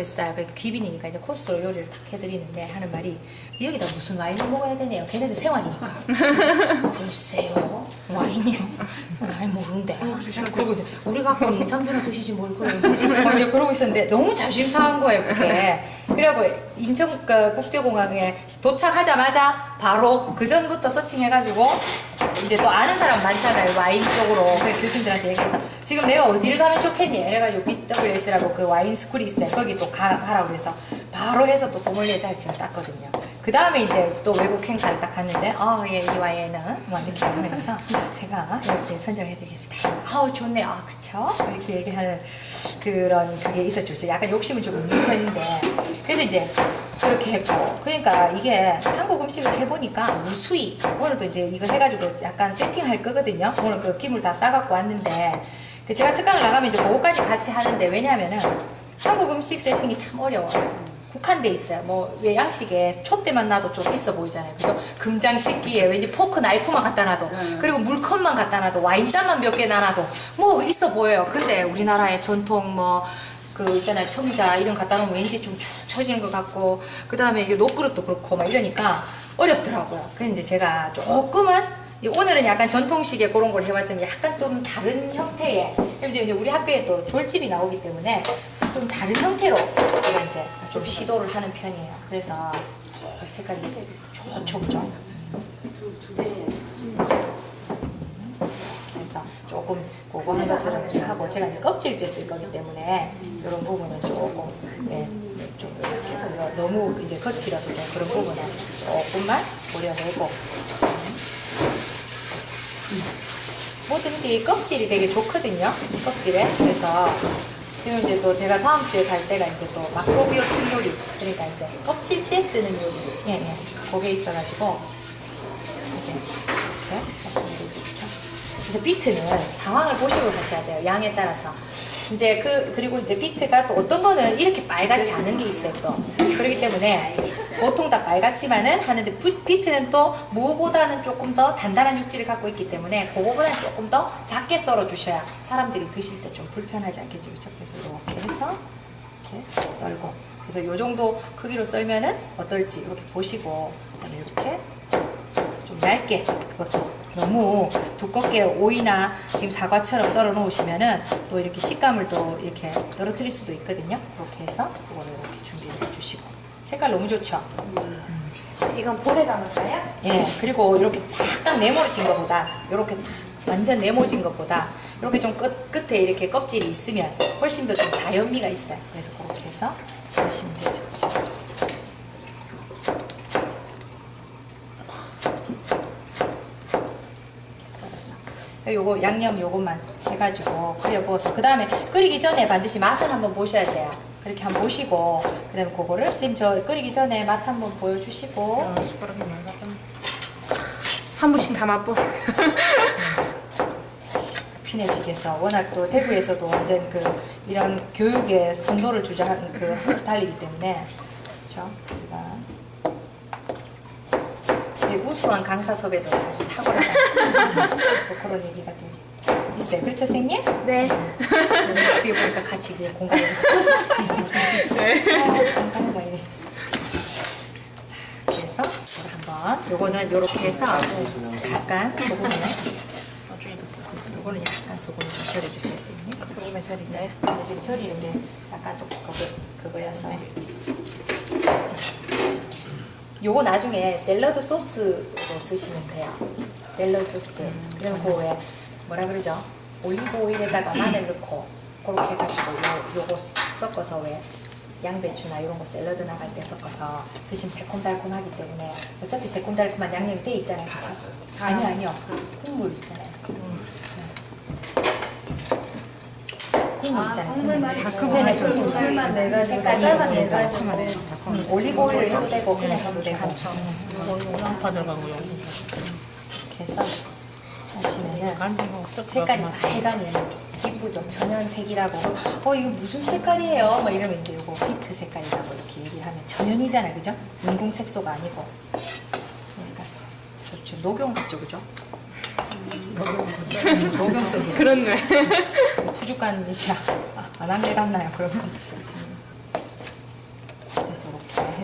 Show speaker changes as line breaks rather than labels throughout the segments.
했어요. 그러니까 귀빈이니까 이제 코스로 요리를 탁 해드리는데 하는 말이 여기다 무슨 와인을 먹어야 되네요. 걔네들 생활이니까. 글쎄요. 와인이요? 와인 모르는데. 그리고 이제 우리 갖고 인삼주나 드시지 뭘 그래요. 막 이제 그러고 있었는데 너무 자존심 상한 거예요, 그게. 그래갖고 인천 국제공항에 도착하자마자 바로 그 전부터 서칭해가지고 이제 또 아는 사람 많잖아요, 와인 쪽으로. 그래서 교수님들한테 얘기해서 지금 내가 어디를 가면 좋겠니? 이래가지고 BWS라고 그 와인 스쿨이 있어요. 거기 또 가라고 그래서 바로 해서 또 소믈리에 자격증을 땄거든요. 그 다음에 이제 또 외국 행사를 딱 갔는데, 예, 이 와인은 뭐 이렇게 하면서 제가 이렇게 선정해드리겠습니다. 좋네. 그쵸? 이렇게 얘기하는 그런 그게 있었죠. 약간 욕심은 좀 있는 편인데. 그래서 이제 그렇게 했고. 그러니까 이게 한국 음식을 해보니까 무수히, 오늘 또 이제 이거 해가지고 약간 세팅할 거거든요. 오늘 그 김을 다 싸갖고 왔는데, 제가 특강을 나가면 이제 그거까지 같이 하는데, 왜냐하면은 한국 음식 세팅이 참 어려워요. 국한돼 있어요. 뭐 양식에 촛대만 놔도 좀 있어 보이잖아요. 그래서 금장 식기에 왠지 포크 나이프만 갖다 놔도, 그리고 물컵만 갖다 놔도, 와인잔만 몇 개 놔놔도 뭐 있어 보여요. 근데 우리나라의 전통 뭐 그 있잖아요, 청자 이런 갖다 놓으면 왠지 좀 축 처지는 것 같고, 그 다음에 이게 녹그릇도 그렇고 막 이러니까 어렵더라고요. 그래서 이제 제가 조금은 오늘은 약간 전통식의 그런 걸 해봤지만 약간 좀 다른 형태의, 이제 우리 학교에 또 졸집이 나오기 때문에 좀 다른 형태로 제가 이제 좀 시도를 하는 편이에요. 그래서 색깔이 좋죠, 그죠? 그래서 조금 그거 하는 것들은 좀 하고, 제가 이제 껍질째 쓸 거기 때문에 이런 부분은 조금, 좀 너무 이제 거칠어서 그런 부분은 조금만 우려내고. 뭐든지 껍질이 되게 좋거든요, 껍질에. 그래서 지금 이제 또 제가 다음 주에 갈 때가 이제 또 마크로비오틱 요리, 그러니까 이제 껍질째 쓰는 요리, 그게 있어가지고 이렇게 하시면 되죠, 그쵸? 그래서 비트는 상황을 보시고 하셔야 돼요, 양에 따라서. 이제 그리고 이제 비트가 또 어떤 거는 이렇게 빨갛지 않은 게 있어요, 또. 그렇기 때문에 보통 다 빨갛지만은 하는데, 비트는 또 무보다는 조금 더 단단한 육질을 갖고 있기 때문에 그거보다는 조금 더 작게 썰어 주셔야 사람들이 드실 때 좀 불편하지 않겠죠, 그렇죠? 그래서 이렇게 해서 이렇게 썰고, 그래서 요 정도 크기로 썰면은 어떨지 이렇게 보시고, 그다음에 이렇게 좀 얇게, 그것도 너무 두껍게 오이나 지금 사과처럼 썰어 놓으시면은 또 이렇게 식감을 또 이렇게 떨어뜨릴 수도 있거든요. 그렇게 해서 그거를 이렇게 준비해 주시고. 색깔 너무 좋죠?
이건 볼에 담을까요?
예, 그리고 이렇게 딱 네모진 것보다, 이렇게 딱 완전 네모진 것보다 이렇게 좀 끝에 이렇게 껍질이 있으면 훨씬 더 좀 자연미가 있어요. 그래서 그렇게 해서 하시면 되죠. 요거 양념 요것만 해가지고 끓여 부어서, 그 다음에 끓이기 전에 반드시 맛을 한번 보셔야 돼요. 그렇게 한번 보시고, 그 다음에 그거를 쌤 저 끓이기 전에 맛 한번 보여주시고.
숟가락이 많아. 한 분씩 다 맛보.
피내식에서 워낙 또 대구에서도 완전 이런 교육에 선도를 주장하는 달리기 때문에, 그렇죠? 우리가 우수한 강사 섭외도 다시 탁월하다. 또 그런 얘기가 또 있어요. 그렇죠, 선생님?
네.
어떻게 보니까 같이 그 공간에. 네. 잠깐만 뭐 이래. 자, 그래서 이걸 한번, 요거는 요렇게 해서 약간 소금을, 요거는 약간 소금을 좀 절여주세요, 선생님.
소금에 절인가요?
근데 지금 절이는 게 약간 또 그거여서. 요거 나중에 샐러드 소스로 쓰시면 돼요. 샐러드 소스. 그리고 그 왜 뭐라 그러죠? 올리브 오일에다가 마늘 넣고 그렇게 해가지고 요거 섞어서 왜 양배추나 이런 거 샐러드 나갈 때 섞어서 드시면 새콤달콤하기 때문에, 어차피 새콤달콤한 양념이 돼 있잖아요. 아니요. 국물 있잖아요. 국물 있잖아요. 국물.
물만 내가지고 색깔만 내가지고
올리브 오일을 해도 되고 그냥 해도 되고.
양파 들어가고 여기
이렇게 해서 하시면은 색깔이 빨간이 이쁘죠? 천연색이라고. 이거 무슨 색깔이에요? 막 이러면 이제 이거 피트 색깔이라고 이렇게 얘기를 하면 천연이잖아요, 그죠? 인공 색소가 아니고. 그러니까 좋죠. 녹용 같죠, 그죠? 녹용 속이에요.
그렇네.
푸주간 얘기야. 안한게 같나요, 그러면?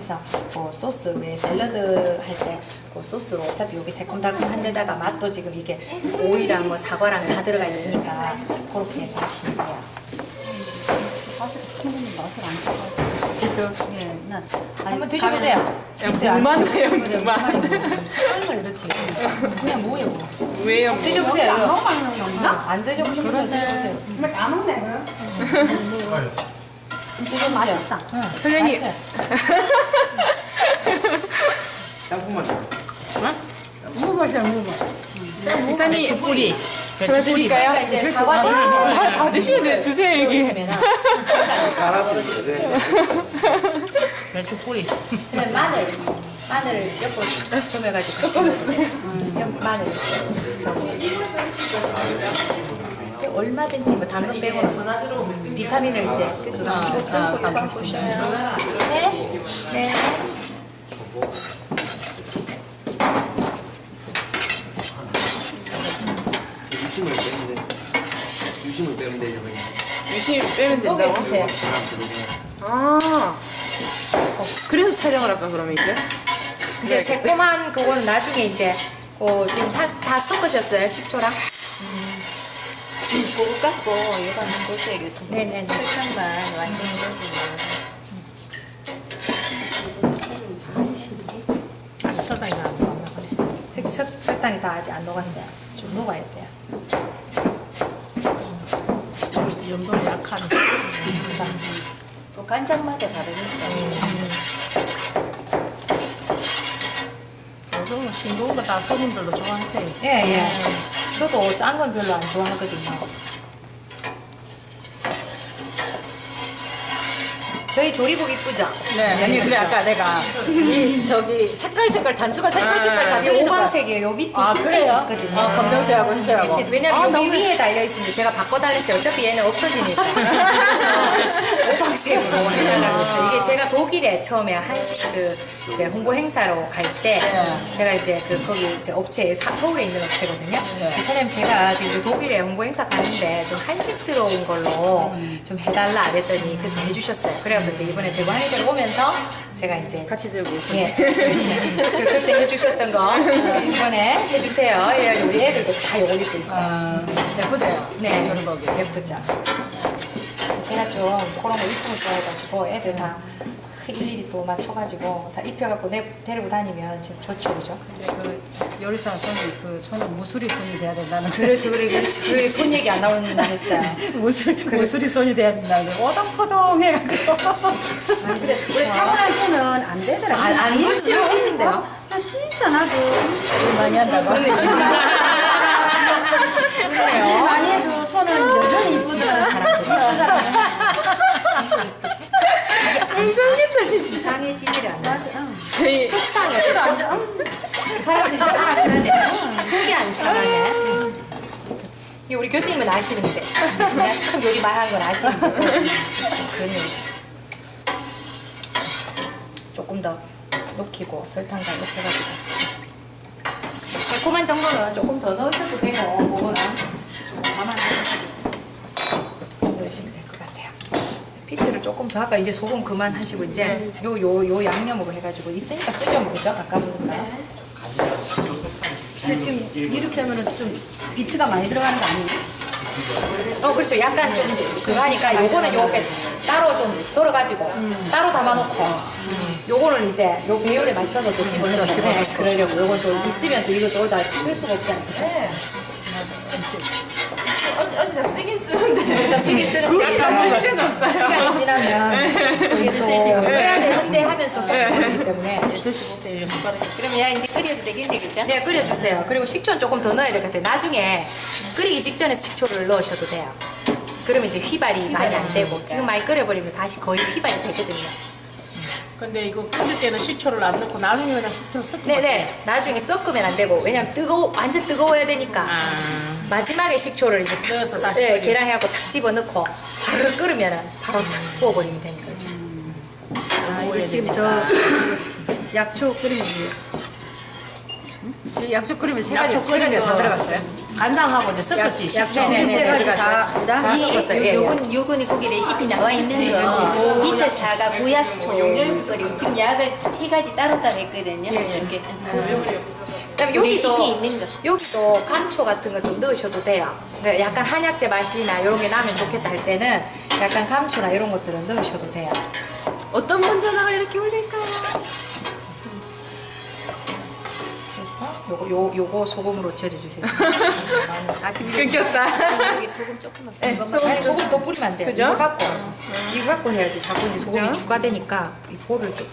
그래서 그 소스 왜 샐러드 할 때 그 소스로 어차피 여기 새콤달콤한 데다가 맛도 지금 이게 오이랑 뭐 사과랑 다 들어가 있으니까 그렇게 해서 하시면 돼요.
사실 충분히 맛을 안 좋아해서. 예, 나
한번 드셔보세요.
무만해요, 무만.
삶아 이렇지. 그냥 뭐예요? 뭐.
왜요?
드셔보세요. 이거.
너무 많이 넣나?
안 드셔보신 분은 드셔보세요.
정말 다 먹네 그럼.
드셔보세요.
맛있다.
응,
선생님.
맛있어요.
먹어보세요, 먹어.
이사님
뿌리.
하나 드릴까요?
그러니까 이제 사과 대신에
다 드시는데 드세요 여기.
드시면은
배추 뿌리.
그냥 마늘을 옆으로 점여가지고 같이 먹으세요. 마늘 점여서 얼마든지 뭐 당근 빼고는 비타민을 이제 네. 네.
유심을 빼면 되죠 그냥.
유심 빼면
쪼개
된다고?
주세요.
아. 그래서 촬영을 할까 그러면 이제?
이제 새콤한 그거는 나중에 이제 지금 다 섞으셨어요 식초랑?
고갖고 얘가 넣어줘야겠습니다.
네네네.
설탕만 완전히 넣어주면.
아직 설탕이 안 나왔나 보네.
설탕이 다 아직 안 녹았어요. 좀 녹아야 돼요.
이 정도는 약한.
또 간장마다 다르니까.
요즘은 싱거운 거 다 손님들도 좋아하세요.
예. 저도 짠 건 별로 안 좋아하거든요. 저희 조리복 이쁘죠?
네, 아니 그래 아까 내가 이 저기 색깔 단추가 색깔 다
이게 오방색이에요. 요 밑에
아
흰색이
그래요?
있거든요.
검정색하고 흰색하고.
왜냐면 여기 위에 달려 있습니다. 제가 바꿔달랬어요. 어차피 얘는 없어지니까. 그래서 오방색으로 해달라고 했어요. 이게 제가 독일에 처음에 한식 이제 홍보 행사로 갈 때 제가 이제 거기 이제 업체에 서울에 있는 업체거든요. 그 사장님 제가 지금 독일에 홍보 행사 가는데 좀 한식스러운 걸로 좀 해달라 그랬더니 그때 해주셨어요. 그래갖고 이제 이번에 대구 한의대를 오면서 제가 이제
같이 들고 오세요.
예, 그때 해주셨던 거 이번에 해주세요. 이래가지고 우리 애들도 다 요걸 입고 있어요.
예쁘세요.
네, 예쁘죠. 제가 좀 그런 거 입고 좋아해가지고 애들 다 일일이 또 맞춰가지고 다 입혀갖고 데리고 다니면 좀 좋죠, 그죠?
그 요리사 손이 그 손은 무수리 손이 돼야 된다는.
그렇죠, 그렇지. 그게 손 얘기 안 나오는다 했어요.
무수리 손이 돼야 된다는. 오동포동 해가지고. 우리 타고난 손은 안 되더라고.
안 고치워지는데요?
나 진짜 나도 많이 한다고.
그런데 진짜. 그러네요.
많이 해도 손은 여전히 이쁘더라는 사람들이.
감사합니다 진짜.
이상해지지를 않아요.
저희
속상해. 사람들이 그런데 속이 안 상하네. 이게 우리 교수님은 아시는데 내가 참 요리 말하는 건 아시는데 그런 얘기. 조금 더 녹이고 설탕 다 녹여가지고 새콤한 정도는 조금 더 넣으셔도 되고 그거는 좀 감안하셔도 넣으시면 될 것 같아요. 피트를 조금 더 할까? 이제 소금 그만 하시고 이제 요 양념으로 해가지고 있으니까 쓰죠 뭐죠? 아까 보니까.
근데 지금 이렇게 하면은 좀 비트가 많이 들어가는 거 아니에요?
그렇죠. 약간 좀 그거 하니까 요거는 요게 따로 좀 덜어가지고 따로 담아놓고 요거는 이제 요 배율에 맞춰서 또 집어넣어요. 네, 그러려고 요걸 또 있으면 또 이거 여기다 쓸 수가 없잖아요. 네.
언니가 쓰긴 쓰는데.
그래서 쓰긴 쓰는데
까먹을 때는 없어요.
시간이 지나면 이게 또 써야 되는데 하면서 써야 되기 때문에
드셔보세요. 숟가락에.
그럼 야 이제 끓여도 되겠네, 그죠? 네, 끓여주세요. 그리고 식초는 조금 더 넣어야 될 것 같아요. 나중에 끓이기 직전에 식초를 넣으셔도 돼요. 그러면 이제 휘발이 많이 안 되고 지금 많이 끓여버리면 다시 거의 휘발이 되거든요.
근데 이거 끓일 때는 식초를 안 넣고 나중에 그냥 식초를 섞으면
네네. 나중에 섞으면 안 되고 왜냐면 완전 뜨거워야 되니까 마지막에 식초를 이제 탁
넣어서 다시 끓여.
계량해갖고 탁 집어넣고 바로 끓으면 바로 탁 부어버리면 되는 거죠.
아, 이게 지금 저 약초 끓이면 약초 끓이면 세 가지 다 들어갔어요?
간장하고 이제 섞었지. 식초.
네네네.
다
섞었어요. 예, 예.
요거는 거기 레시피 나와 있는 거 밑에 사과 보약초 그리고 지금 약을 3가지 따로 했거든요. 이렇게
그다음에
레시피
여기도
있는 거.
여기도 감초 같은 거 좀 넣으셔도 돼요. 그러니까 약간 한약재 맛이나 이런 게 나면 좋겠다 할 때는 약간 감초나 이런 것들은 넣으셔도 돼요.
어떤 건전화가 이렇게 올릴까요?
그래서 요거 소금으로 절여주세요.
끊겼다.
여기 소금 조금만
네,
아니, 소금 더 뿌리면 안 돼요.
그죠?
이거 갖고 해야지. 자꾸 이제 소금이
그죠?
추가되니까 이 볼을 좀.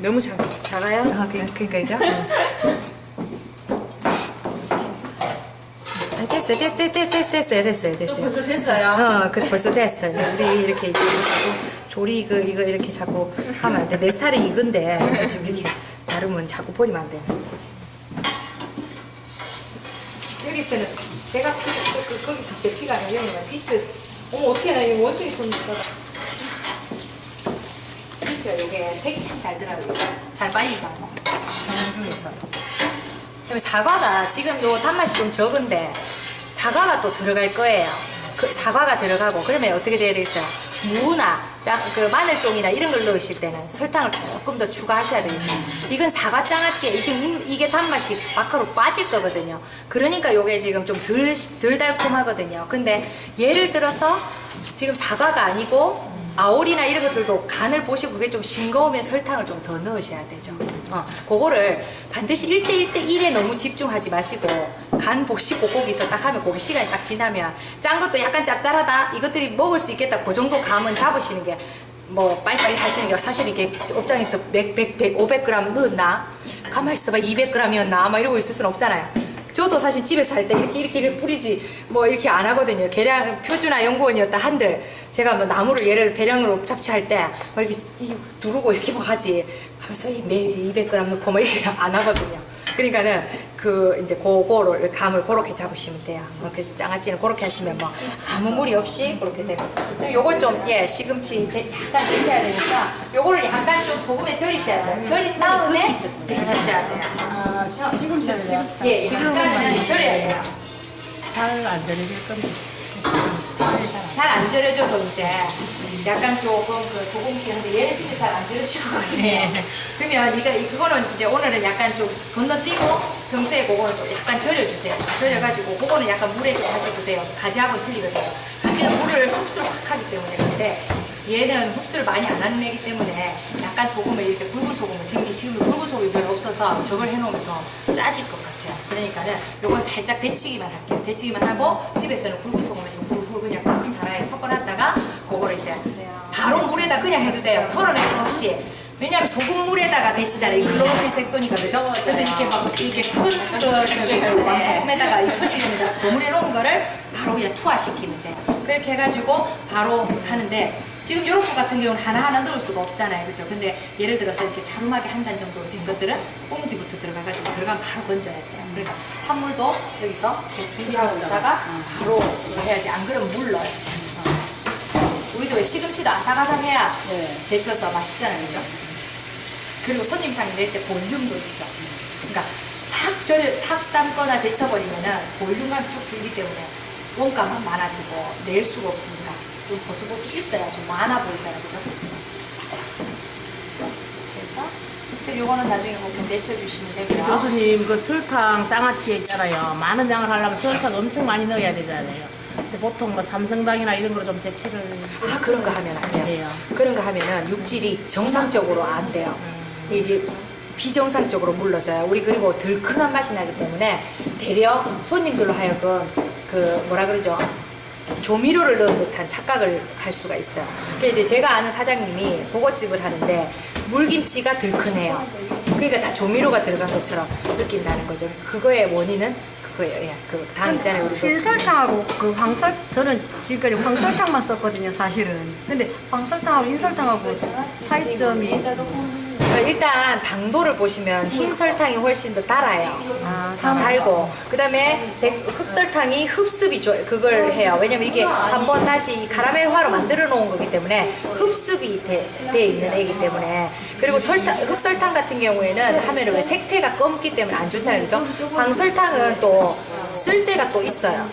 너무 작아요?
아, 그러니까 이제. 됐어요.
벌써 됐어요.
벌써 됐어요. 이제 우리 이렇게 이제 자꾸 조리 이거 이렇게 자꾸 하면 안 돼. 내 스타일은 이건데 이제 좀 이렇게 다르면 자꾸 버리면 안 돼. 여기서는 제가 거기서 제 피가 아니라 여기는 비트. 어머 어떻게 나 이거 원숭이 손 써다. 비트가 이게 색이 참 잘 들어가요. 잘 빨리가 전용 중에서도. 그다음에 사과가 지금 요 단맛이 좀 적은데 사과가 또 들어갈 거예요. 그 사과가 들어가고 그러면 어떻게 돼야 되겠어요? 무나 그 마늘종이나 이런 걸 넣으실 때는 설탕을 조금 더 추가하셔야 되겠죠. 이건 사과 장아찌에 지금 이게 단맛이 밖으로 빠질 거거든요. 그러니까 요게 지금 좀 덜 달콤하거든요. 근데 예를 들어서 지금 사과가 아니고 아오리나 이런 것들도 간을 보시고 그게 좀 싱거우면 설탕을 좀 더 넣으셔야 되죠. 그거를 반드시 1대1대1에 너무 집중하지 마시고 간 보시고 거기서 딱 하면 거기 시간이 딱 지나면 짠 것도 약간 짭짤하다 이것들이 먹을 수 있겠다 그 정도 감은 잡으시는 게 뭐 빨리빨리 하시는 게 사실 이게 업장에서 500g 넣었나? 가만히 있어봐 200g이었나? 막 이러고 있을 수는 없잖아요. 저도 사실 집에서 할 때 이렇게 뿌리지 뭐 이렇게 안 하거든요. 계량 표준화 연구원이었다 한들 제가 뭐 나무를 예를 대량으로 잡취할 때 막 이렇게 누르고 이렇게 막 하지 하면서 매일 200g 넣고 막 이렇게 안 하거든요. 그러니까는 그 이제 그거를 감을 그렇게 잡으시면 돼요. 그래서 장아찌는 그렇게 하시면 뭐 아무 무리 없이 그렇게 되고. 요걸 좀 시금치 약간 데쳐야 되니까 요거를 약간 좀 소금에 절이셔야 돼요. 절인 다음에 데치셔야 돼요.
시금치를
예, 약간은 절여야 돼요.
잘 안 절여질 건데.
잘 안 절여져도 이제 약간 조금 그 소금기 한데 얘는 진짜 잘 안 절여지거든요. 그러면 그거는 이제 오늘은 약간 좀 건너뛰고 평소에 그거는 좀 약간 절여주세요. 절여가지고 그거는 약간 물에 좀 하셔도 돼요. 가지하고는 틀리거든요. 가지는 물을 흡수를 확 하기 때문에 그런데 얘는 흡수를 많이 안 하는 애기 때문에 약간 소금을 이렇게 굵은 소금을 지금 굵은 소금이 별로 없어서 저걸 해놓으면 더 짜질 것 같아요. 그러니까는 요건 살짝 데치기만 할게요. 데치기만 하고 집에서는 굵은 소금에서 훌훌 그냥 큰 다라에 섞어놨다가 그거를 이제 바로 물에다 그냥 해도 돼요. 털어낼 거 없이. 왜냐하면 소금물에다가 데치잖아요. 이 클로로필 색소니까 그죠? 그래서 이렇게 막 이렇게 큰 왕소금에다가 이 천일염에다가 버무려 놓은 거를 바로 그냥 투하시키면 돼요. 그렇게 해가지고 바로 하는데 지금 요런 거 같은 경우는 하나하나 넣을 수가 없잖아요. 그죠? 근데 예를 들어서 이렇게 차rum하게 한 단 정도 된 것들은 꽁지부터 들어가가지고 들어가면 바로 건져야 돼요. 그러니까 찬물도 여기서 준비하고 있다가 바로 해야지. 안 그러면 물러요. 우리도 왜 시금치도 아삭아삭해야 데쳐서 맛있잖아요. 그죠? 그리고 손님상에 낼 때 볼륨도 있죠. 그러니까 팍 삶거나 데쳐버리면은 볼륨감이 쭉 줄기 때문에 원가만 많아지고 낼 수가 없으니까 좀 보슬보슬 있어야 좀 많아 보이잖아요. 그죠? 그래서 요거는 나중에 보면 데쳐주시면 되고요.
교수님 그 설탕 장아찌에 있잖아요. 많은 양을 하려면 설탕 엄청 많이 넣어야 되잖아요. 근데 보통 뭐 삼성당이나 이런 거로 좀 대체를
그런 거 하면 안 돼요.
해요.
그런 거 하면은 육질이 정상적으로 안 돼요. 이게 비정상적으로 물러져요. 우리 그리고 덜큰한 맛이 나기 때문에 대려 손님들로 하여금 그 뭐라 그러죠? 조미료를 넣은 듯한 착각을 할 수가 있어요. 그러니까 이제 제가 아는 사장님이 보고집을 하는데 물김치가 덜큰해요. 그러니까 다 조미료가 들어간 것처럼 느낀다는 거죠. 그거의 원인은 그거예요. 예. 그 당 있잖아요. 우리
흰설탕하고 저는 지금까지 황설탕만 썼거든요, 사실은. 근데 황설탕하고 흰설탕하고 차이점이
일단 당도를 보시면 흰 설탕이 훨씬 더 달아요. 달고 그다음에 흑설탕이 흡습이 그걸 해요. 왜냐면 이게 한번 다시 카라멜화로 만들어 놓은 거기 때문에 흡습이 돼 있는 애기 때문에. 그리고 흑설탕 같은 경우에는 하면은 왜 색태가 검기 때문에 안 좋잖아요, 그죠? 황설탕은 또 쓸 때가 또 있어요.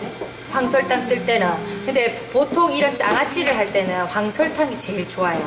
황설탕 쓸 때는. 근데 보통 이런 장아찌를 할 때는 황설탕이 제일 좋아요.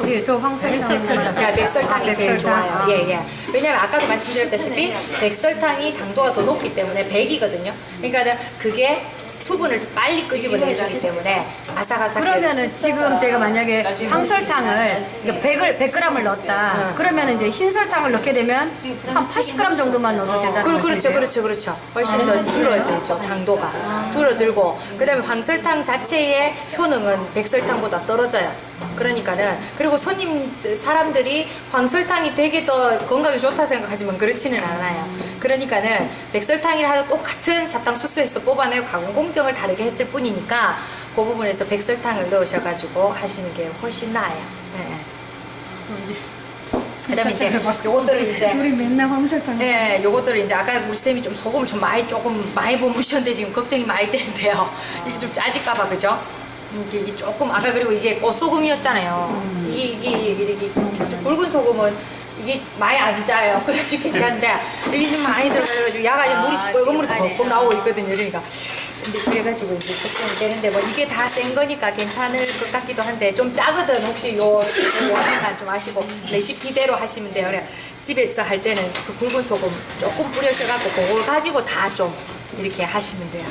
예, 저 황설탕.
백설탕이 제일 좋아요. 예, 예. 왜냐면 아까도 말씀드렸다시피 백설탕이 당도가 더 높기 때문에 100이거든요. 그러니까 그게 수분을 빨리 끄집어내주기 때문에 아삭아삭해.
그러면은 지금 제가 만약에 황설탕을 100g을 넣었다. 그러면은 이제 흰 설탕을 넣게 되면 한 80g 정도만 넣어도 된다는 말씀이세요?
그렇죠. 훨씬 더 줄어들죠, 당도가. 줄어들고, 그 다음에 황설탕 자체의 효능은 백설탕보다 떨어져요. 그러니까는, 그리고 사람들이 황설탕이 되게 더 건강에 좋다 생각하지만 그렇지는 않아요. 그러니까는 백설탕이라 해도 똑같은 사탕수수에서 뽑아내고 가공 공정을 다르게 했을 뿐이니까 그 부분에서 백설탕을 넣으셔가지고 하시는 게 훨씬 나아요. 네. 그다음에 이제 요것들을 이제
우리 맨날 황설탕.
예, 요것들을 이제 아까 우리 쌤이 좀 소금을 조금 많이 부으셨는데 지금 걱정이 많이 되는데요. 이게 좀 짜질까봐 그죠? 이게 조금 아까 그리고 이게 꽃소금이었잖아요. 이게 붉은 소금은 이게 많이 안 짜요. 그래가지고 괜찮은데 이게 좀 많이 들어가가지고 야가 물이 빨간 물이 벅벅 나오고 있거든요. 그러니까 근데 그래가지고 이제 걱정이 되는데 뭐 이게 다 센 거니까 괜찮을 것 같기도 한데 좀 짜거든. 혹시 요 하나만 좀 아시고 레시피대로 하시면 돼요. 그래 집에서 할 때는 그 굵은 소금 조금 뿌려셔갖고 그걸 가지고 다 좀 이렇게 하시면 돼요.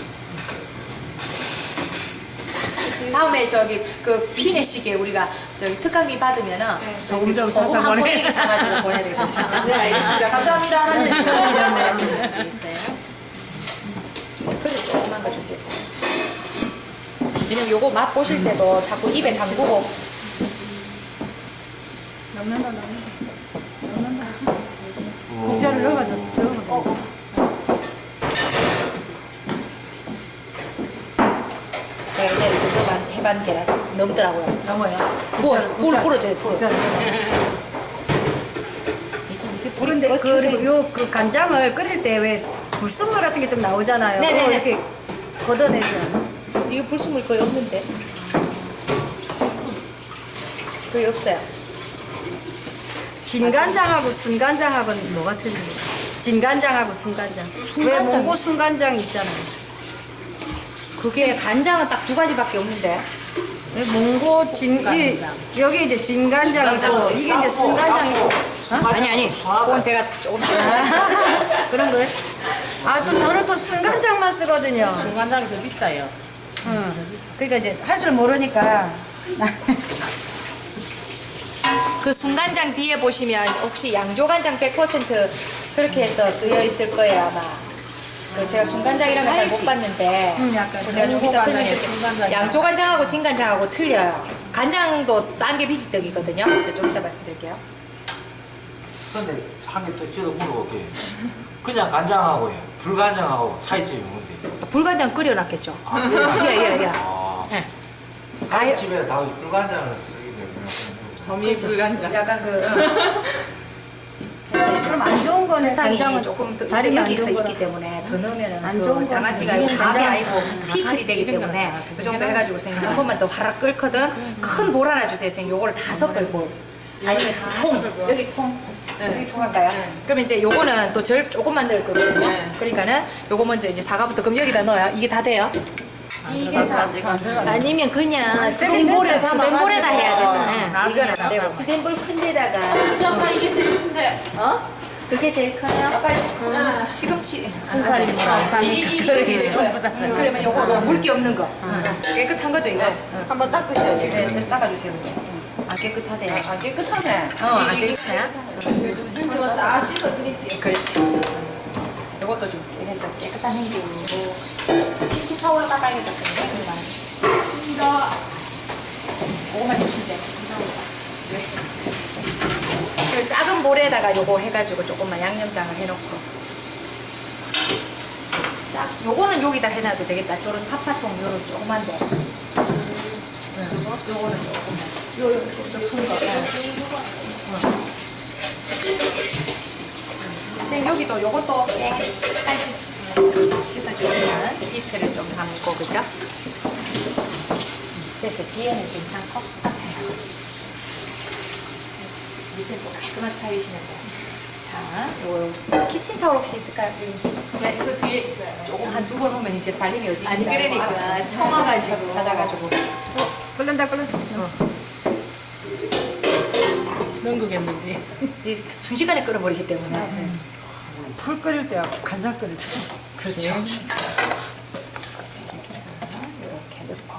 다음에 저기 그 피내시계 우리가 저기 특강비 받으면은 소금 좀 소금 한 포대기 사가지고 보내야 되겠죠. 네, 알겠습니다. 감사합니다. 그릇 조그만 거 주세요. 왜냐면 요거 맛 보실 때도 자꾸 입에 담그고.
넣는다. 국자를 넣어가지고 저어.
제가 이제 그거만 해반 계란 넘더라고요.
넘어요.
불어줘요.
그런데 그리고 요 그 간장을 끓일 때 왜 불순물 같은 게 좀 나오잖아요.
네네네.
그거 이렇게 걷어내지 않아?
이거 불순물 거의 없는데. 거의 없어요.
진간장하고 순간장하고는 뭐가 틀려요? 진간장하고 순간장. 왜 몽고 순간장 있잖아요.
그게 간장은 딱 두 가지밖에 없는데.
왜 몽고 여기 이제 진간장이고 이게 이제 순간장이고.
아니. 그건 제가 조금
그런 거예요? 아, 또 저는 또 순간장만 쓰거든요.
중간장이 더 비싸요.
그러니까 이제 할 줄 모르니까.
그 순간장 뒤에 보시면 혹시 양조간장 100% 그렇게 해서 쓰여 있을 거예요 아마. 그 제가 순간장이란 걸 잘 못 봤는데
약간
제가 좀 이따
간장에
설명드릴게요.
순간장이
양조간장하고 진간장하고 틀려요. 간장도 딴 게 비지떡이거든요. 제가 좀 이따 말씀드릴게요.
근데 한 개 더 찌도 물어볼게요. 그냥 간장하고요, 불간장하고 차이점이 뭔데?
불간장 끓여놨겠죠. 예.
아,
네.
다른 집에 다 불간장을 쓰기 때문에.
불간장.
약간 그
그럼 안 좋은 거는
설탕이
간장은
조금 더
다리가 안
여기 있어
좋은 거라.
있기 때문에 더 넣으면은
안
그
좋은
장아찌가
거는
밥이
간장.
아니고 피클이 되기 때문에 그 정도 해가지고 선생님 한 번만 더 화락 끓거든. 큰 볼 하나 주세요 선생님. 요거를 5걸 볼. 아니면 통 여기 통 여기 통 할까요? 그러면 이제 요거는 또 조금만 넣을 거거든요. 그러니까는 요거 먼저 이제 사과부터 그럼 여기다 넣어요. 이게 다 돼요? 아니면 그냥 스텐볼에다 해야 된다. 이건 안 되고 스텐볼 큰 데다가
이게 제일 큰데.
그게 제일 커요. 시금치
한 살이니까.
그러게 그러면 요거 물기 없는 거 깨끗한 거죠 이거.
한번 닦으셔야 돼요.
네, 좀 닦아주세요. 아 깨끗하대요.
아, 깨끗하네.
안 깨끗해요?
이거 싹 씻어드릴게요.
그렇지. 요것도 좀 해서 깨끗한 행기로 키친 타올로 닦아야겠다. 그거만 주시죠. 그 작은 볼에다가 요거 해가지고 조금만 양념장을 해놓고. 요거는 여기다 해놔도 되겠다. 저런 파파통 요런 조그만데. 요거는 조금만. 큰 거. 여기도 요것도 씻어주시면 비트를 좀 담고 그죠? 그래서 뒤에는 괜찮고 같아요. 밑에 또 깔끔한 스타일이시면 돼요. 자, 요 키친타올 혹시 있을까요?
네, 그 뒤에 있어요.
조금 한 두 번 오면 이제 살림이 어디
아니,
있는지 알고
그러니까
알아서
찾아가지고.
찾아가지고
끓는다.
넘기겠는데.
이 순식간에 끓어버리기 때문에
털 끓일 때 간장 끓일 때.
그렇죠. 이렇게 넣고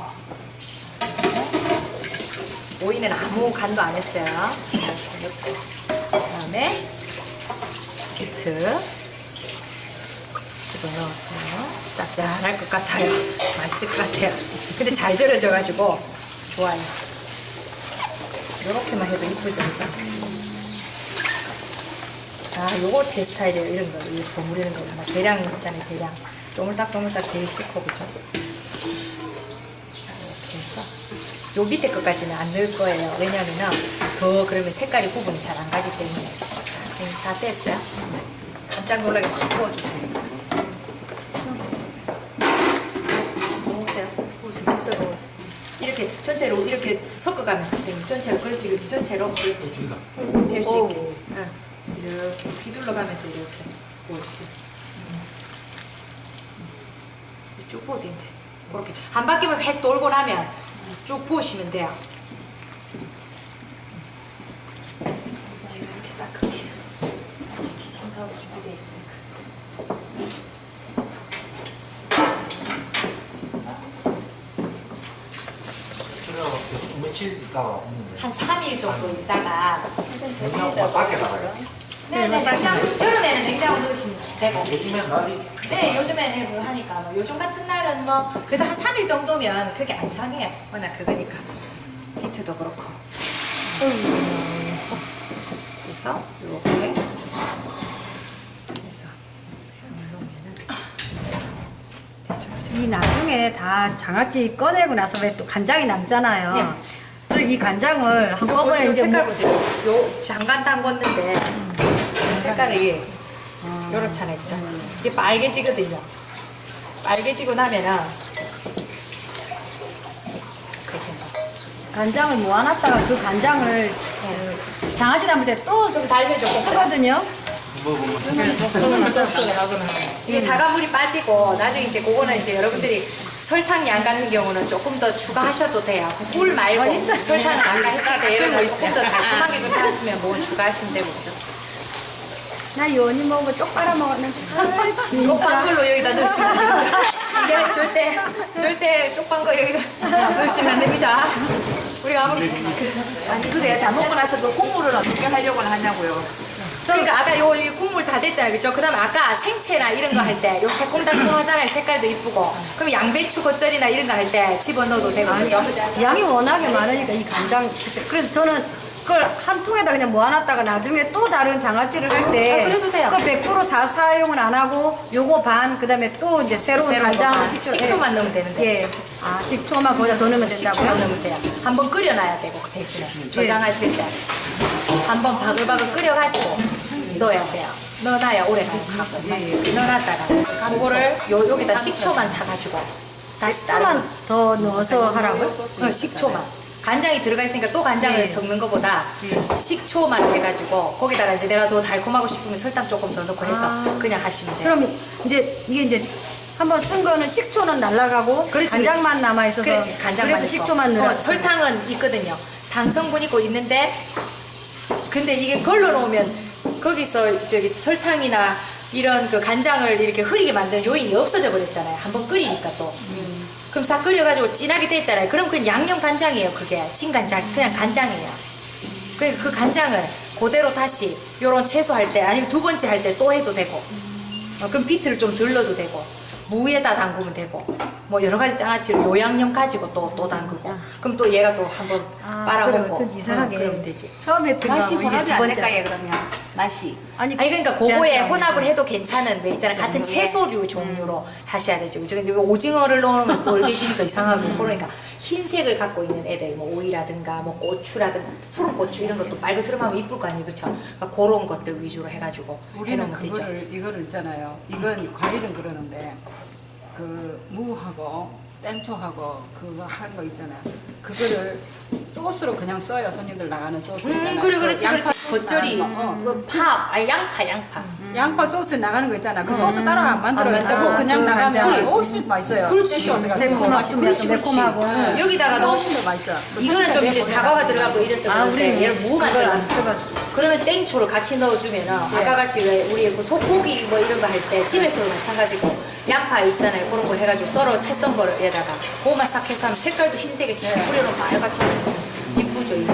오이는 아무 간도 안 했어요. 이렇게 넣고 그다음에 비트 집어넣었어요. 짭짤할 것 같아요. 맛있을 것 같아요. 근데 잘 절여져가지고 좋아요. 이렇게만 해도 이쁘죠, 그죠? 아, 요거 제 스타일이에요. 이런 거, 이 버무리는 거. 막 계량 있잖아요, 계량. 쪼물딱쪼물딱 되게 싫고, 그죠? 자, 이렇게 해서. 요 밑에 것까지는 안 넣을 거예요. 왜냐면은 더 그러면 색깔이 구분이 잘 안 가기 때문에. 자, 선생님 다 뗐어요? 깜짝 놀라게 확 부어주세요. 먹으세요. 부으세요. 됐어. 이렇게 전체로 이렇게 섞어가면서 선생님 전체로 그렇지 전체로 그렇지 될 수 있게 응. 이렇게 휘둘러가면서 이렇게 부어주세요. 쭉 부으세요 이제 그렇게 한 바퀴만 획 돌고 나면 쭉 부으시면 돼요. 제가 이렇게 닦을게요. 아직 키친타올 준비되어 있으니까.
며칠 있다가 오는데
한 3일 정도 있다가
냉장고 밖에 나가요.
네네 여름에는 냉장고 넣으시면 되고
요즘엔 날이
네, 요즘에는 그거 하니까 뭐 요즘 같은 날은 뭐 그래도 한 3일 정도면 그렇게 안 상해요. 워낙 그거니까 비트도 그렇고. 그래서 이렇게 해서
이 나중에 다 장아찌 꺼내고 나서 왜 또 간장이 남잖아요.
네.
그래서 이 간장을 한꺼번에
보세요.
이제
색깔
뭐-
보세요. 요 장간 담궜는데 색깔이 요렇잖아요. 그죠? 이게 빨개지거든요. 빨개지고 나면은 그렇게
간장을 모아놨다가 그 간장을 장아찌 담을 때 또
좀 달궈줬겠어요.
쓰거든요.
이게 사과물이 빠지고 나중에 이제 그거는 이제 여러분들이 설탕 양 같은 경우는 조금 더 추가하셔도 돼요. 꿀 말고 설탕은 아까 했을 때 이런 거 조금 더 달콤하게 좀 하시면 뭐 추가하시면 되고 그죠?
나 요니 먹은 거 쪽 빨아 먹었는데. 아, 진짜.
쪽반 걸로 여기다 넣으시면 됩니다. 이게 절대 쪽반 거 여기다 넣으시면 안 됩니다. 우리가 아무리
아니, 그래. 다 먹고 나서 그 국물을 어떻게 하려고 하냐고요.
그러니까 아까 요 국물 다 됐잖아요, 그죠? 그다음에 아까 생채나 이런 거 할 때 요 새콤달콤하잖아요, 색깔도 이쁘고. 그럼 양배추 겉절이나 이런 거 할 때 집어 넣어도 되고, 그죠?
양이 워낙에 많으니까 이 간장. 그래서 저는 그걸 한 통에다 그냥 모아놨다가 나중에 또 다른 장아찌를 할 때
아, 그래도 돼요.
그걸 100% 사용은 안 하고 요거 반 그다음에 또 이제 새로운 간장
식초만 넣으면 되는데.
예. 아 식초만 거기다 더 넣으면 된다고요?
식초만 넣으면 돼요. 한번 끓여놔야 되고 그 대신에 저장하실 때 한번 바글바글 끓여가지고 넣어야 돼요. 넣어놔야 오래 가요. 넣어놨다가 그거를 여기다 식초만 타가지고 다시
식초만 더 넣어서 하라고요?
식초만. 간장이 들어가 있으니까 또 간장을 섞는 것보다 식초만 해가지고 거기다가 이제 내가 더 달콤하고 싶으면 설탕 조금 더 넣고 해서 그냥 하시면 돼요.
그럼 이제 이게 이제 한번 쓴 거는 식초는 날라가고 간장만 남아 있어서
그렇지, 간장만
그래서
있고.
식초만 넣어.
설탕은 있거든요. 당성분 있고 있는데 근데 이게 걸러놓으면 거기서 저기 설탕이나 이런 그 간장을 이렇게 흐리게 만드는 요인이 없어져 버렸잖아요. 한번 끓이니까 또. 그럼 싹 끓여가지고 진하게 됐잖아요. 그럼 그건 양념 간장이에요. 그게 진간장 그냥 간장이에요. 그 간장을 그대로 다시 요런 채소할 때 아니면 두 번째 할 때 또 해도 되고 그럼 비트를 좀 덜 넣어도 되고 무에다 담그면 되고 뭐 여러 가지 장아찌로 요양념 가지고 또 담그고 그럼 또 얘가 또 한번 빨아먹고
좀 이상하게
그러면 되지.
처음에 했던
맛이
거하고 이게
혼합이
두
안
번째.
될까요, 그러면? 맛이.
아니 그러니까 그거에
제한적으로.
혼합을 해도 괜찮은 왜 있잖아 같은 채소류 종류로 하셔야 되죠. 그죠? 근데 왜 오징어를 넣으면 뻘개지니까 이상하고 그러니까 흰색을 갖고 있는 애들, 뭐 오이라든가 뭐 고추라든가 푸른 고추 이런 것도 빨그스름하면 이쁠 거 아니에요, 그렇죠? 그러니까 그런 것들 위주로 해가지고
우리는
해놓으면 되죠.
이거를 있잖아요. 이건 과일은 그러는데 그 무하고 땡초하고 그거 한 거 있잖아요. 그거를 소스로 그냥 써요. 손님들 나가는 소스 있잖아요.
그래,
그
그렇지,
양파
그렇지.
소스
겉절이,
나가는 거.
양파.
양파 소스 나가는 거 있잖아. 그 소스 따라 안 만들어요.
안 만들고
그냥
그
나가면
간장.
훨씬 맛있어요.
그렇지.
땡초 들어가서.
새콤하고
그렇지,
매콤하고.
여기다가도
훨씬 더 맛있어.
이거는 좀 이제 사과가 들어가고 이래서 그런데 얘를 무만
그걸
들어가.
안 써가지고.
그러면 땡초를 같이 넣어주면은 아까 같이 왜 우리 그 소고기 뭐 이런 거 할 때 집에서도 마찬가지고 양파 있잖아요. 그런 거 해가지고 썰어 채 썬 거에다가 고구마 싹 해서 하면 색깔도 흰색에 쫙 뿌려놓으면 알같이 이쁘죠 이게.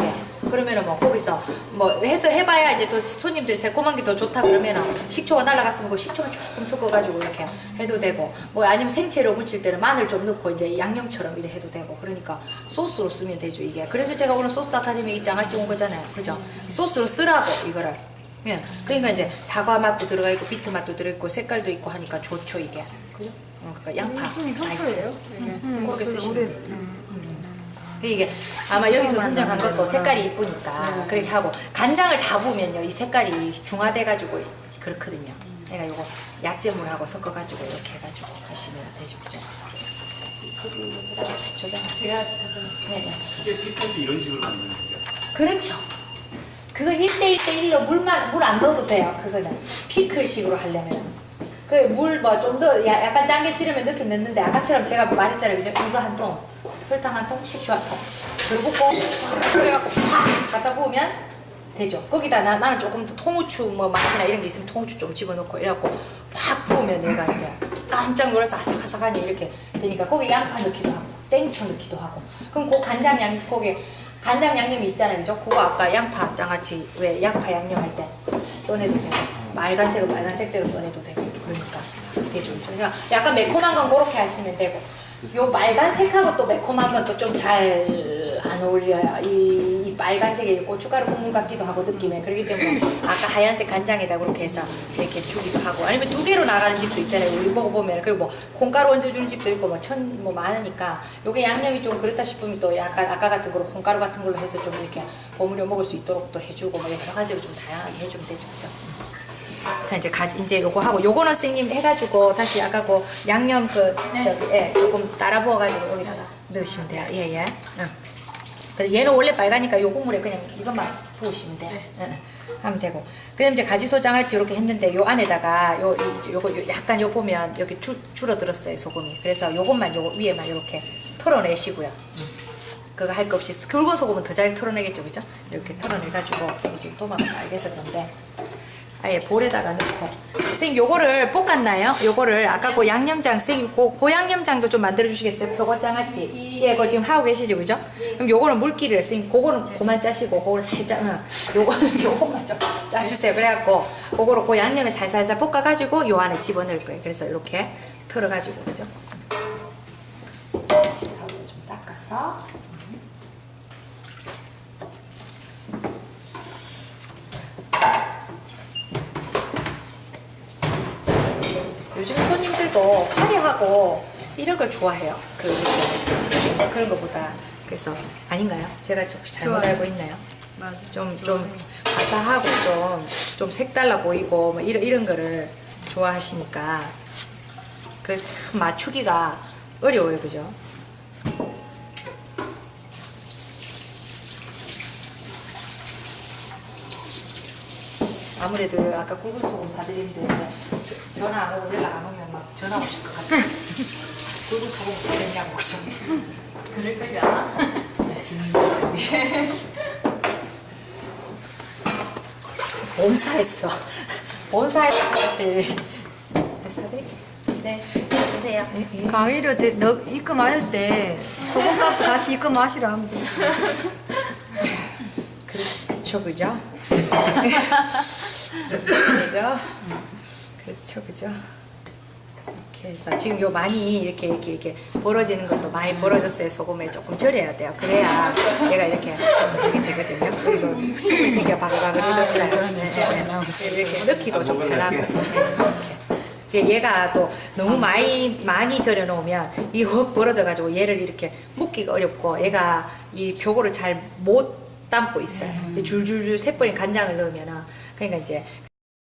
그러면은 뭐 거기서 뭐 해서 해봐야 이제 또 손님들이 새콤한 게 더 좋다 그러면은 식초가 날라갔으면 그 식초만 조금 섞어가지고 이렇게 해도 되고 뭐 아니면 생채로 무칠 때는 마늘 좀 넣고 이제 양념처럼 이렇게 해도 되고 그러니까 소스로 쓰면 되죠 이게. 그래서 제가 오늘 소스 아카데미 이 장아찌 온 거잖아요, 그죠? 소스로 쓰라고 이거를. 예. 그러니까 이제 사과 맛도 들어가 있고 비트 맛도 들어있고 색깔도 있고 하니까 좋죠 이게, 그죠? 그러니까 양파 맛있어요. 그렇게 쓰시면 돼요. 이게 아마 여기서 선정한 것도 색깔이 이쁘니까 그렇게 하고 간장을 다 부으면요 이 색깔이 중화돼가지고 그렇거든요. 그러니까 요거 약재물하고 섞어가지고 이렇게 해가지고 하시면 되죠, 그죠? 제가 네.
수제 피클도 이런 식으로 만드는 거죠?
그렇죠. 그거 1대1대1로 물 안 넣어도 돼요. 그거는 피클식으로 하려면 그 물 뭐 좀 더 약간 짠 게 싫으면 넣긴 넣는데 아까처럼 제가 말했잖아요, 그죠? 이거 한 통, 설탕 한 통, 식초 한 통, 그리고 꼭 그래갖고 팍 갖다 부으면 되죠. 거기다 나는 조금 더 통후추 뭐 맛이나 이런 게 있으면 통후추 좀 집어넣고 이래갖고 팍 부으면 얘가 이제 깜짝 놀라서 아삭아삭하니 이렇게 되니까 거기 양파 넣기도 하고 땡초 넣기도 하고 그럼 그 간장 양념이 있잖아요, 그죠? 그거 아까 양파 장아찌 왜 양파 양념할 때 꺼내도 되고 빨간색은 빨간색대로 꺼내도 되고 그러니까 되죠. 그러니까 약간 매콤한 건 그렇게 하시면 되고 요 빨간색하고 또 매콤한 건 또 좀 잘 안 어울려요. 이 빨간색에 고춧가루 국물 같기도 하고 느낌에 그렇기 때문에 아까 하얀색 간장에다 그렇게 해서 이렇게 주기도 하고 아니면 두 개로 나가는 집도 있잖아요. 우리 먹어보면 그리고 뭐 콩가루 얹어주는 집도 있고 뭐 많으니까 요게 양념이 좀 그렇다 싶으면 또 약간 아까 같은 거로 콩가루 같은 걸로 해서 좀 이렇게 버무려 먹을 수 있도록 또 해주고 뭐 여러 가지로 좀 다양하게 해주면 되죠, 그죠? 자 이제 요거 하고 요거는 선생님 해가지고 다시 아까 그 양념 조금 따라 부어가지고 여기다가 넣으시면 돼요. 예예. 응. 얘는 원래 빨가니까 요 국물에 그냥 이것만 부으시면 돼요. 응. 하면 되고. 그다음 이제 가지소 장아찌 이렇게 했는데 요 안에다가 요거 약간 요 보면 여기 줄어들었어요 소금이. 그래서 요것만 요 위에만 이렇게 털어내시고요. 그거 할 거 없이 굵은 소금은 더 잘 털어내겠죠, 그죠? 이렇게 털어내가지고 지금 도마가 빨개서 그런데. 아예 볼에다가 넣고 선생님 요거를 볶았나요? 요거를 아까 그 양념장 선생님 그 양념장도 좀 만들어 주시겠어요? 표고장아찌 예, 그거 지금 하고 계시죠, 그죠? 그럼 요거는 물기를 선생님 그거는 그만 짜시고 그거를 살짝 요거만 좀 짜주세요. 그래갖고 그거로 그 양념에 살살살 볶아가지고 요 안에 집어넣을 거예요. 그래서 이렇게 털어가지고 그죠? 좀 닦아서 요즘 손님들도 화려하고 이런 걸 좋아해요. 그런 것보다. 그래서 아닌가요? 제가 혹시 잘못 알고 있나요?
맞아.
좀 화사하고 좀 색달라 보이고 뭐 이런 거를 좋아하시니까 그 참 맞추기가 어려워요, 그죠? 아무래도 아까 굵은 소금 사드리는데 전화 안 오고 연락 안 오면 막 전화 오실 것 같아요. 굵은 소금 사드리냐고 그죠? 그럴걸요? 본사에서 사드릴게요. 네, 드세요.
강의료 입금할 때 소금값도 같이 입금하시라 하면 돼.
그렇죠, 그죠? 그죠? 이렇게 해서 지금 요 많이 이렇게 벌어지는 것도 많이 벌어졌어요. 소금에 조금 절여야 돼요. 그래야 얘가 이렇게 되거든요. 여기도 수분이 생겨 바글바글해졌어요. 이렇게 넣기도 좀 편하고 이렇게 얘가 또 너무 많이 절여 놓으면 이 흙 벌어져 가지고 얘를 이렇게 묶기가 어렵고 얘가 이 표고를 잘 못 담고 있어요. 줄줄줄 새버린 간장을 넣으면은 그러니까 이제